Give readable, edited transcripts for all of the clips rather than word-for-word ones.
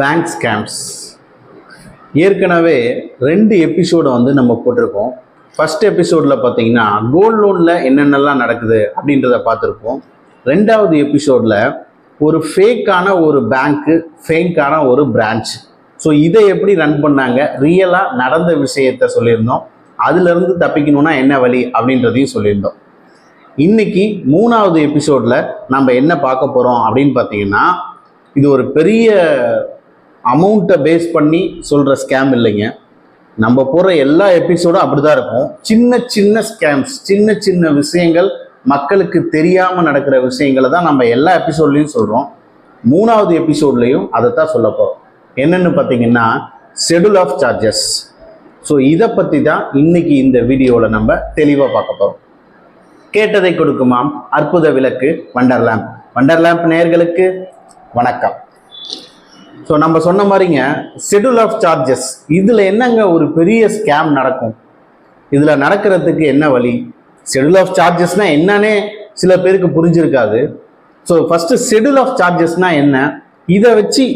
Bank scams ஏற்கனவே 2 episode நம்ம போட்டிருக்கோம். ஃபர்ஸ்ட் எபிசோடில் பார்த்தீங்கன்னா கோல்ட் லோனில் என்னென்னலாம் நடக்குது அப்படின்றத பார்த்துருப்போம். 2வது எபிசோடில் ஒரு ஃபேக்கான ஒரு பேங்க்கு, ஃபேக்கான ஒரு பிரான்ச், ஸோ இதை எப்படி ரன் பண்ணாங்க, ரியலாக நடந்த விஷயத்த சொல்லியிருந்தோம். அதுலேருந்து தப்பிக்கணும்னா என்ன வழி அப்படின்றதையும் சொல்லியிருந்தோம். இன்னைக்கு 3வது எபிசோடில் நம்ம என்ன பார்க்க போகிறோம் அப்படின்னு பார்த்தீங்கன்னா, இது ஒரு பெரிய அமௌண்ட்டை பேஸ் பண்ணி சொல்கிற ஸ்கேம் இல்லைங்க. நம்ம போகிற எல்லா எபிசோடும் அப்படி தான் இருக்கும். சின்ன சின்ன ஸ்கேம்ஸ், சின்ன சின்ன விஷயங்கள், மக்களுக்கு தெரியாமல் நடக்கிற விஷயங்களை தான் நம்ம எல்லா எபிசோட்லேயும் சொல்கிறோம். 3வது எபிசோட்லேயும் அதை தான் சொல்ல போகிறோம். என்னென்னு பார்த்தீங்கன்னா ஷெட்யூல் ஆஃப் சார்ஜஸ். ஸோ இதை பற்றி தான் இன்னைக்கு இந்த வீடியோவில் நம்ம தெளிவாக பார்க்க போகிறோம். கேட்டதை கொடுக்குமாம் அற்புத விளக்கு வண்டர்லேம்ப். வண்டர்லேம்ப் நேயர்களுக்கு வணக்கம். ஸோ நம்ம சொன்ன மாதிரிங்க, ஷெட்யூல் ஆஃப் சார்ஜஸ், இதில் என்னங்க ஒரு பெரிய ஸ்கேம் நடக்கும், இதில் நடக்கிறதுக்கு என்ன வழி? ஷெட்யூல் ஆஃப் சார்ஜஸ்னால் என்னன்னே சில பேருக்கு புரிஞ்சிருக்காது. ஸோ ஃபஸ்ட்டு ஷெட்யூல் ஆஃப் சார்ஜஸ்னால் என்ன, இதை வச்சு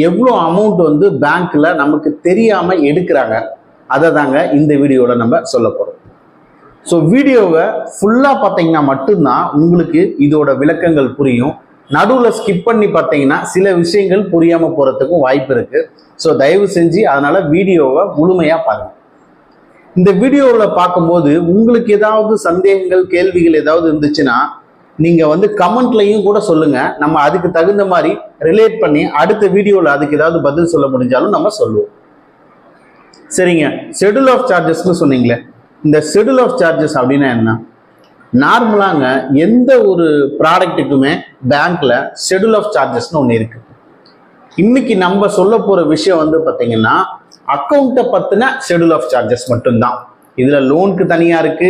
எவ்வளோ அமௌண்ட் பேங்க்கில் நமக்கு தெரியாமல் எடுக்கிறாங்க, அதை தாங்க இந்த வீடியோவில் நம்ம சொல்ல போகிறோம். ஸோ வீடியோவை ஃபுல்லாக பார்த்தீங்கன்னா மட்டும்தான் உங்களுக்கு இதோட விளக்கங்கள் புரியும். நடுவில் ஸ்கிப் பண்ணி பார்த்தீங்கன்னா சில விஷயங்கள் புரியாமல் போகிறதுக்கும் வாய்ப்பு இருக்குது. ஸோ தயவு செஞ்சு அதனால் வீடியோவை முழுமையாக பாருங்கள். இந்த வீடியோவில் பார்க்கும்போது உங்களுக்கு ஏதாவது சந்தேகங்கள், கேள்விகள் ஏதாவது இருந்துச்சுன்னா நீங்கள் கமெண்ட்லையும் கூட சொல்லுங்கள். நம்ம அதுக்கு தகுந்த மாதிரி ரிலேட் பண்ணி அடுத்த வீடியோவில் அதுக்கு ஏதாவது பதில் சொல்ல முடிஞ்சாலும் நம்ம சொல்லுவோம். சரிங்க, ஷெட்யூல் ஆஃப் சார்ஜஸ்ன்னு சொன்னீங்களே, இந்த ஷெட்யூல் ஆஃப் சார்ஜஸ் அப்படின்னா என்ன? நார்மலாங்க எந்த ஒரு ப்ராடக்ட்டுக்குமே பேங்க்ல ஷெட்யூல் ஆஃப் சார்ஜஸ்னு ஒன்று இருக்கு. இன்னைக்கு நம்ம சொல்ல போற விஷயம் பார்த்தீங்கன்னா அக்கௌண்ட்டை பத்தின ஷெட்யூல் ஆஃப் சார்ஜஸ் மட்டும்தான். இதுல லோனுக்கு தனியா இருக்கு,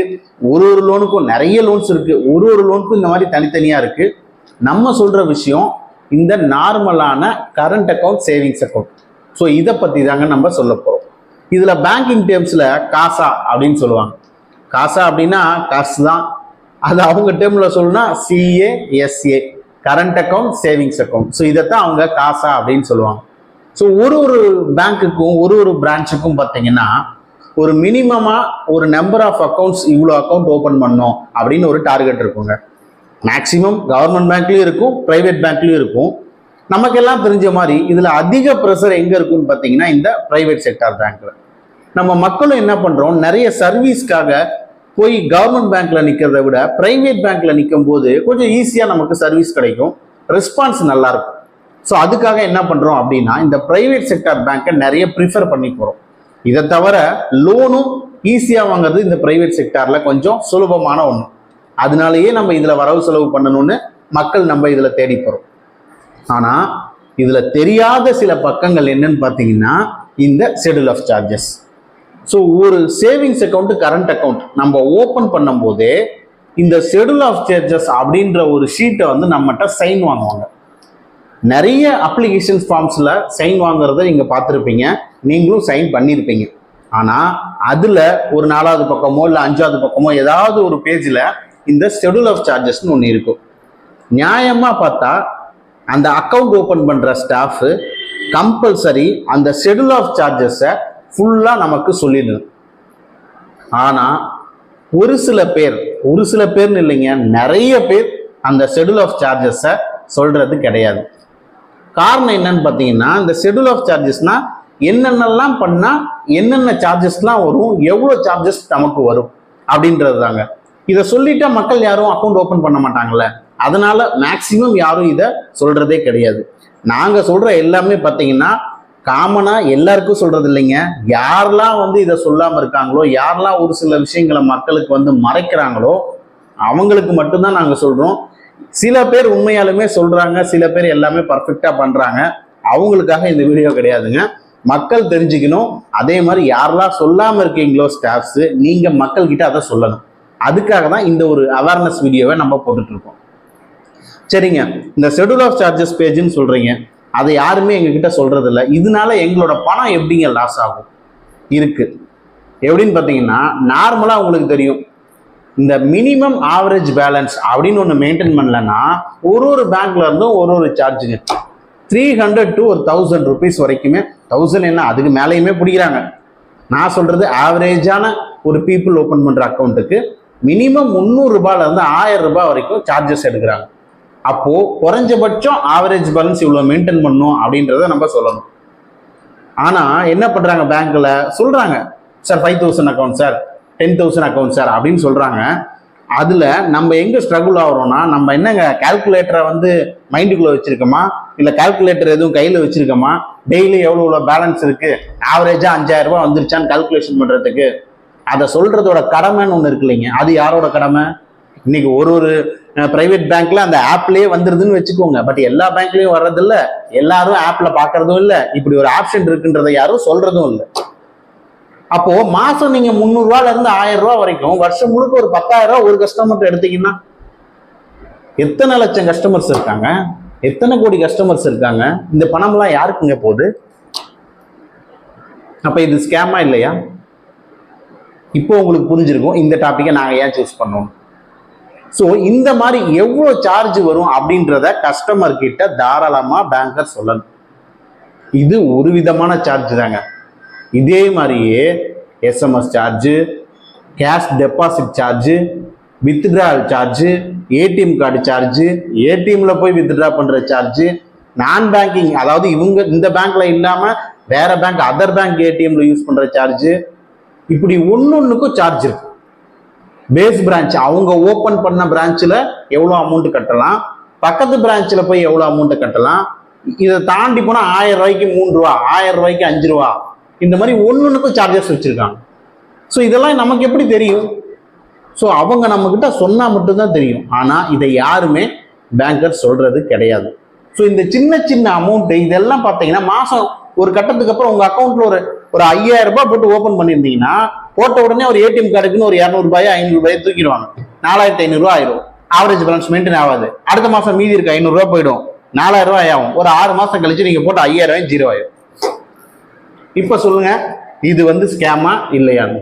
ஒரு லோனுக்கும் நிறைய லோன்ஸ் இருக்கு, ஒரு லோனுக்கும் இந்த மாதிரி தனித்தனியா இருக்கு. நம்ம சொல்ற விஷயம் இந்த நார்மலான current account, savings account. So இதை பத்தி தாங்க நம்ம சொல்ல போறோம். இதுல பேங்கிங் டேர்ம்ஸ்ல காசா அப்படின்னு சொல்லுவாங்க. காசா அப்படின்னா காசு தான். அது அவங்க டேர்மில் சொல்லணும்னா CASA, current account, savings account. So இதைத்தான் அவங்க காசா அப்படின்னு சொல்லுவாங்க. ஸோ ஒரு பேங்க்குக்கும் ஒரு பிரான்ச்சுக்கும் பார்த்தீங்கன்னா ஒரு மினிமமாக ஒரு நம்பர் ஆஃப் அக்கௌண்ட்ஸ், இவ்வளோ அக்கௌண்ட் ஓப்பன் பண்ணோம் அப்படின்னு ஒரு டார்கெட் இருக்குங்க. மேக்சிமம் கவர்மெண்ட் பேங்க்லேயும் இருக்கும், ப்ரைவேட் பேங்க்லேயும் இருக்கும். நமக்கெல்லாம் தெரிஞ்ச மாதிரி இதில் அதிக ப்ரெஷர் எங்கே இருக்குன்னு பார்த்தீங்கன்னா இந்த ப்ரைவேட் செக்டார் பேங்க்கில். நம்ம மக்களும் என்ன பண்ணுறோம், நிறைய சர்வீஸ்க்காக போய் கவர்மெண்ட் பேங்க்ல நிற்கிறத விட பிரைவேட் பேங்க்ல நிற்கும் போது கொஞ்சம் ஈஸியாக நமக்கு சர்வீஸ் கிடைக்கும், ரெஸ்பான்ஸ் நல்லா இருக்கும். ஸோ அதுக்காக என்ன பண்ணுறோம் அப்படின்னா இந்த பிரைவேட் செக்டார் பேங்க்கை நிறைய ப்ரிஃபர் பண்ணி போகிறோம். இதை தவிர லோனும் ஈஸியாக வாங்குறது இந்த பிரைவேட் செக்டாரில் கொஞ்சம் சுலபமான ஒன்று. அதனாலேயே நம்ம இதில் வரவு செலவு பண்ணணும்னு மக்கள் நம்ம இதில் தேடி போகிறோம். ஆனால் இதில் தெரியாத சில பக்கங்கள் என்னன்னு பார்த்தீங்கன்னா இந்த ஷெட்யூல் ஆஃப் சார்ஜஸ். ஸோ ஒரு சேவிங்ஸ் அக்கௌண்ட், கரண்ட் அக்கௌண்ட் நம்ம ஓப்பன் பண்ணும் போதே இந்த ஷெட்யூல் ஆஃப் சார்ஜஸ் அப்படின்ற ஒரு ஷீட்டை நம்மகிட்ட சைன் வாங்குவாங்க. நிறைய அப்ளிகேஷன் ஃபார்ம்ஸில் சைன் வாங்குறத நீங்கள் பார்த்துருப்பீங்க, நீங்களும் சைன் பண்ணியிருப்பீங்க. ஆனால் அதில் ஒரு 4வது பக்கமோ இல்லை 5வது பக்கமோ ஏதாவது ஒரு பேஜில் இந்த ஷெட்யூல் ஆஃப் சார்ஜஸ்ன்னு ஒன்று இருக்கும். நியாயமாக பார்த்தா அந்த அக்கௌண்ட் ஓப்பன் பண்ணுற ஸ்டாஃபு கம்பல்சரி அந்த ஷெட்யூல் ஆஃப் சார்ஜஸை ஃபுல்லாக நமக்கு சொல்லிடணும். ஆனால் ஒரு சில பேர்னு இல்லைங்க, நிறைய பேர் அந்த ஷெட்யூல் ஆஃப் சார்ஜஸை சொல்றது கிடையாது. காரணம் என்னன்னு பார்த்தீங்கன்னா இந்த ஷெட்யூல் ஆஃப் சார்ஜஸ்னா என்னென்னலாம் பண்ணால் என்னென்ன சார்ஜஸ்லாம் வரும், எவ்வளோ சார்ஜஸ் நமக்கு வரும் அப்படின்றது தாங்க. இதை சொல்லிட்டா மக்கள் யாரும் அக்கௌண்ட் ஓப்பன் பண்ண மாட்டாங்கல்ல, அதனால மேக்சிமம் யாரும் இதை சொல்றதே கிடையாது. நாங்கள் சொல்ற எல்லாமே பார்த்தீங்கன்னா காமனாக எல்லாருக்கும் சொல்றது இல்லைங்க. யாரெல்லாம் இதை சொல்லாமல் இருக்காங்களோ, யாரெல்லாம் ஒரு சில விஷயங்களை மக்களுக்கு மறைக்கிறாங்களோ அவங்களுக்கு மட்டும்தான் நாங்கள் சொல்கிறோம். சில பேர் உண்மையாலுமே சொல்கிறாங்க, சில பேர் எல்லாமே பர்ஃபெக்டாக பண்ணுறாங்க. அவங்களுக்காக இந்த வீடியோ கிடையாதுங்க. மக்கள் தெரிஞ்சுக்கணும். அதே மாதிரி யாரெல்லாம் சொல்லாமல் இருக்கீங்களோ ஸ்டாஃப்ஸு, நீங்கள் மக்கள்கிட்ட அதை சொல்லணும். அதுக்காக தான் இந்த ஒரு அவேர்னஸ் வீடியோவை நம்ம போட்டுட்ருக்கோம். சரிங்க, இந்த ஷெட்யூல் ஆஃப் சார்ஜஸ் பேஜுன்னு சொல்கிறீங்க, அதை யாருமே எங்ககிட்ட சொல்றது இல்லை. இதனால எங்களோட பணம் எப்படிங்க லாஸ் ஆகும் இருக்கு எப்படின்னு பார்த்தீங்கன்னா, நார்மலாக உங்களுக்கு தெரியும் இந்த மினிமம் ஆவரேஜ் பேலன்ஸ் அப்படின்னு ஒன்று மெயின்டைன் பண்ணலன்னா ஒரு பேங்க்ல இருந்தும் ஒரு சார்ஜுங்க. 300 to ஒரு 1000 rupees வரைக்குமே, 1000 என்ன அதுக்கு மேலேயுமே பிடிக்கிறாங்க. நான் சொல்றது ஆவரேஜான ஒரு பீப்புள் ஓப்பன் பண்ற அக்கௌண்ட்டுக்கு மினிமம் 300 ரூபாயில இருந்து 1000 ரூபாய் வரைக்கும் சார்ஜஸ் எடுக்கிறாங்க. அப்போ குறைஞ்சபட்சம் ஆவரேஜ் பேலன்ஸ் இவ்வளவு மெயின்டைன் பண்ணும் அப்படின்றத நம்ம சொல்லணும். ஆனா என்ன பண்றாங்க, பேங்க்ல சொல்றாங்க sir 5000 account sir, 10,000 account sir அப்படின்னு சொல்றாங்க. அதுல நம்ம எங்க ஸ்ட்ரகிள் ஆகிறோம்னா, நம்ம என்னங்க கால்குலேட்டரை வந்து மைண்டுக்குள்ள வச்சிருக்கோமா, இல்ல கால்குலேட்டர் எதுவும் கையில வச்சிருக்கோமா, டெய்லி எவ்வளவு பேலன்ஸ் இருக்கு, ஆவரேஜா 5000 ரூபாய் வந்துருச்சான்னு கால்குலேஷன் பண்றதுக்கு அதை சொல்றதோட கடமைன்னு ஒண்ணு இருக்கு இல்லைங்க. அது யாரோட கடமை? இன்னைக்கு ஒரு பிரைவேட் பேங்க்ல அந்த ஆப்லயே வந்துருதுன்னு வச்சுக்கோங்க. பட் எல்லா பேங்க்லயும் வர்றது இல்ல, எல்லாரும் ஆப்ல பாக்குறதும் இல்ல, இப்படி ஒரு ஆப்ஷன் இருக்குன்றதை யாரும் சொல்றதும் இல்லை. அப்போ மாசம் நீங்க 300 ரூபாயில இருந்து 1000 ரூபாய் வரைக்கும் வருஷம் முழுக்க ஒரு 10,000 ரூபாய் ஒரு கஸ்டமர் எடுத்தீங்கன்னா எத்தனை லட்சம் கஸ்டமர்ஸ் இருக்காங்க, எத்தனை கோடி கஸ்டமர்ஸ் இருக்காங்க. இந்த பணம்லாம் யாருக்குங்க போகுது? அப்ப இது ஸ்கேமா இல்லையா? இப்போ உங்களுக்கு புரிஞ்சிருக்கும் இந்த டாபிக்கை நாங்க ஏன் சூஸ் பண்ணோம். ஸோ இந்த மாதிரி எவ்வளோ சார்ஜ் வரும் அப்படின்றத கஸ்டமர் கிட்ட தாராளமா பேங்கர் சொல்லணும். இது ஒரு விதமான சார்ஜ் தாங்க. இதே மாதிரியே SMS charge, cash deposit charge, withdrawal charge, ATM card charge, ஏடிஎம்ல போய் வித்ட்ரா பண்ற சார்ஜு, நான் பேங்கிங் அதாவது இவங்க இந்த பேங்க்ல இல்லாம வேற பேங்க் அதர் பேங்க் ஏடிஎம்ல யூஸ் பண்ற சார்ஜு, இப்படி ஒன்னொன்னுக்கும் சார்ஜ் இருக்கு. பேஸ் பிரான்ச் அவங்க ஓபன் பண்ண பிரான்ச்ல எவ்வளவு அமௌண்ட் கட்டலாம், பக்கத்து பிரான்ச்ல போய் எவ்வளவு அமௌண்ட் கட்டலாம், இதை தாண்டி போனா 1000 ரூபாய்க்கு 3 ரூபா, 1000 ரூபாய்க்கு 5 ரூபா, இந்த மாதிரி ஒன்னொன்னுக்கும் சார்ஜஸ் வச்சிருக்காங்க. ஸோ இதெல்லாம் நமக்கு எப்படி தெரியும்? ஸோ அவங்க நம்ம கிட்ட சொன்னா மட்டும்தான் தெரியும். ஆனா இதை யாருமே பேங்கர் சொல்றது கிடையாது. ஸோ இந்த சின்ன சின்ன அமௌண்ட் இதெல்லாம் பார்த்தீங்கன்னா மாசம் ஒரு கட்டத்துக்கு அப்புறம் உங்க அக்கௌண்ட்ல ஒரு 5000 ரூபாய் போட்டு ஓபன் பண்ணியிருந்தீங்கன்னா போட்ட உடனே ஒரு ஏடிஎம் கார்டுக்குன்னு ஒரு 200 ரூபாய் 500 ரூபாய் தூக்கிடுவாங்க. 4500 ரூபாய் ஆயிரும். ஆவரேஜ் பேலன்ஸ் மெயின்டைன் ஆகாது. அடுத்த மாசம் மீதி இருக்கு 500 ரூபாய் போயிடும், 4000 ரூபாய் ஆகும். ஒரு 6 மாசம் கழிச்சு நீங்க போட்ட 5000 ரூபாய் 0 ஆயிரும். இப்ப சொல்லுங்க, இது வந்து ஸ்கேமா இல்லையான்னு.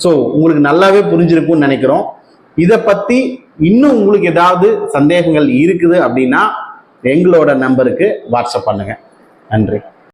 ஸோ உங்களுக்கு நல்லாவே புரிஞ்சிருக்கும்னு நினைக்கிறோம். இதை பத்தி இன்னும் உங்களுக்கு ஏதாவது சந்தேகங்கள் இருக்குது அப்படின்னா எங்களோட நம்பருக்கு வாட்ஸ்அப் பண்ணுங்க. நன்றி.